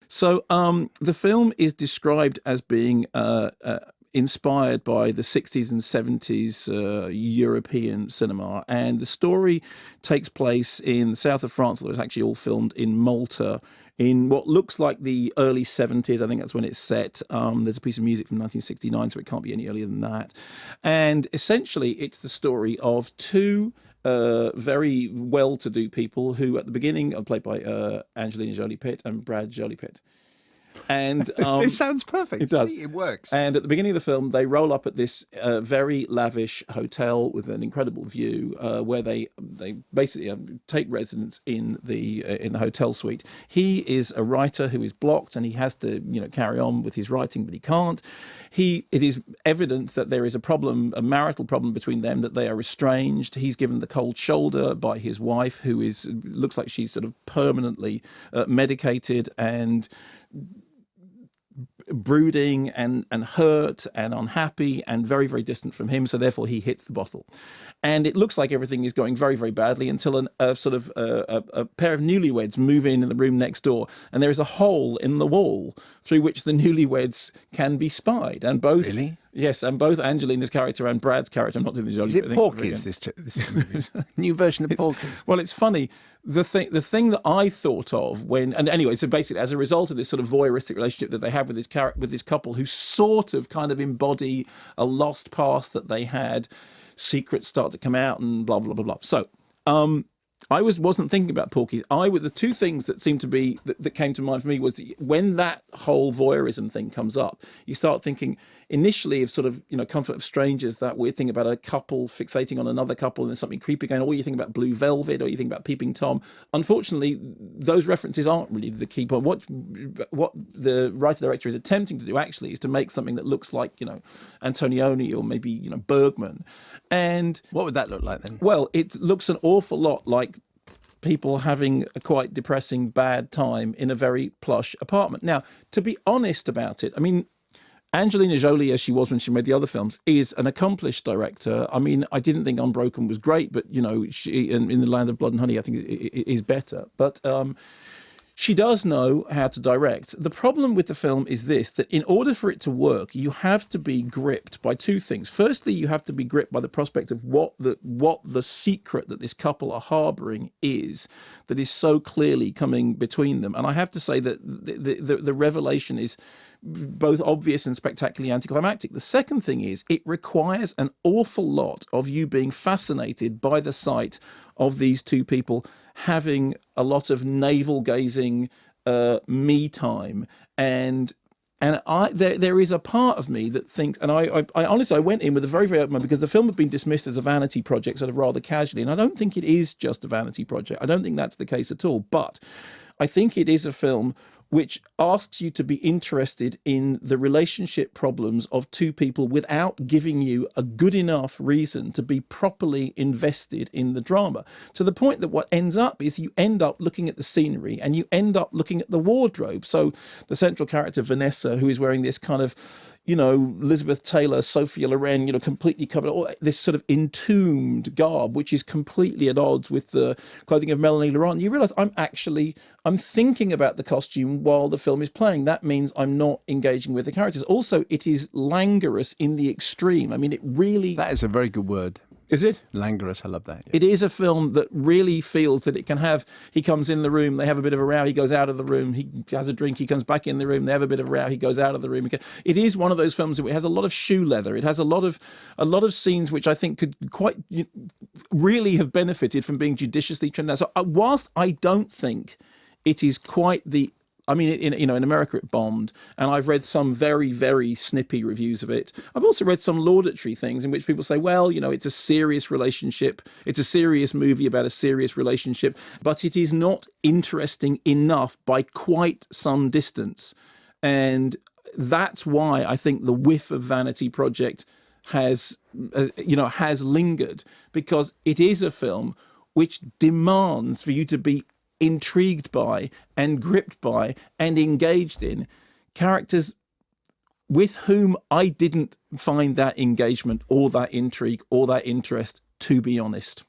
So the film is described as being inspired by the 60s and 70s European cinema. And the story takes place in the south of France. It's actually all filmed in Malta in what looks like the early 70s. I think that's when it's set. There's a piece of music from 1969, so it can't be any earlier than that. And essentially, it's the story of two very well-to-do people who at the beginning are played by Angelina Jolie Pitt and Brad Jolie Pitt. And it sounds perfect. It does. It works. And at the beginning of the film, they roll up at this very lavish hotel with an incredible view, where they basically take residence in the hotel suite. He is a writer who is blocked, and he has to carry on with his writing, but he can't. It is evident that there is a marital problem between them, that they are estranged. He's given the cold shoulder by his wife, who looks like she's sort of permanently medicated and brooding and hurt and unhappy and very, very distant from him. So therefore he hits the bottle. And it looks like everything is going very, very badly until a pair of newlyweds move in the room next door. And there is a hole in the wall through which the newlyweds can be spied. And both... Really? Yes, and both Angelina's character and Brad's character, I'm not doing the Jolie. Is it Porky's, this movie? New version of Porky's? Well, it's funny. The thing that I thought of and anyway, so basically as a result of this sort of voyeuristic relationship that they have with this couple who sort of kind of embody a lost past that they had, secrets start to come out and blah, blah, blah, blah. So, I wasn't thinking about Porky's. The two things that seemed to be that came to mind for me was when that whole voyeurism thing comes up, you start thinking initially of sort of Comfort of Strangers, that weird thing about a couple fixating on another couple and there's something creepy going on, or you think about Blue Velvet, or you think about Peeping Tom. Unfortunately, those references aren't really the key point. What the writer-director is attempting to do actually is to make something that looks like Antonioni or maybe Bergman. And what would that look like then? Well, it looks an awful lot like people having a quite depressing bad time in a very plush apartment. Now, to be honest about it, I mean, Angelina Jolie, as she was when she made the other films, is an accomplished director. I mean, I didn't think Unbroken was great, but, she in The Land of Blood and Honey, I think it is better. But she does know how to direct. The problem with the film is this, that in order for it to work, you have to be gripped by two things. Firstly, you have to be gripped by the prospect of what the secret that this couple are harbouring is, that is so clearly coming between them. And I have to say that the revelation is both obvious and spectacularly anticlimactic. The second thing is it requires an awful lot of you being fascinated by the sight of these two people having a lot of navel-gazing me time. And there is a part of me that thinks, and I honestly, I went in with a very, very open mind because the film had been dismissed as a vanity project sort of rather casually, and I don't think it is just a vanity project. I don't think that's the case at all, but I think it is a film which asks you to be interested in the relationship problems of two people without giving you a good enough reason to be properly invested in the drama. To the point that what ends up is you end up looking at the scenery and you end up looking at the wardrobe. So the central character, Vanessa, who is wearing this kind of, Elizabeth Taylor, Sophia Loren, completely covered, all this sort of entombed garb, which is completely at odds with the clothing of Melanie Laurent. You realise I'm thinking about the costume while the film is playing. That means I'm not engaging with the characters. Also, it is languorous in the extreme. I mean, it really... That is a very good word. Is it? Languorous, I love that. Yeah. It is a film that really feels that it can have, he comes in the room, they have a bit of a row, he goes out of the room, he has a drink, he comes back in the room, they have a bit of a row, he goes out of the room. It is one of those films that has a lot of shoe leather. It has a lot of scenes which I think could quite really have benefited from being judiciously trimmed down. So whilst I don't think it is quite the... I mean, in America it bombed, and I've read some very, very snippy reviews of it. I've also read some laudatory things in which people say, well, it's a serious relationship. It's a serious movie about a serious relationship, but it is not interesting enough by quite some distance. And that's why I think the whiff of Vanity Project has lingered, because it is a film which demands for you to be intrigued by and gripped by and engaged in characters with whom I didn't find that engagement or that intrigue or that interest, to be honest.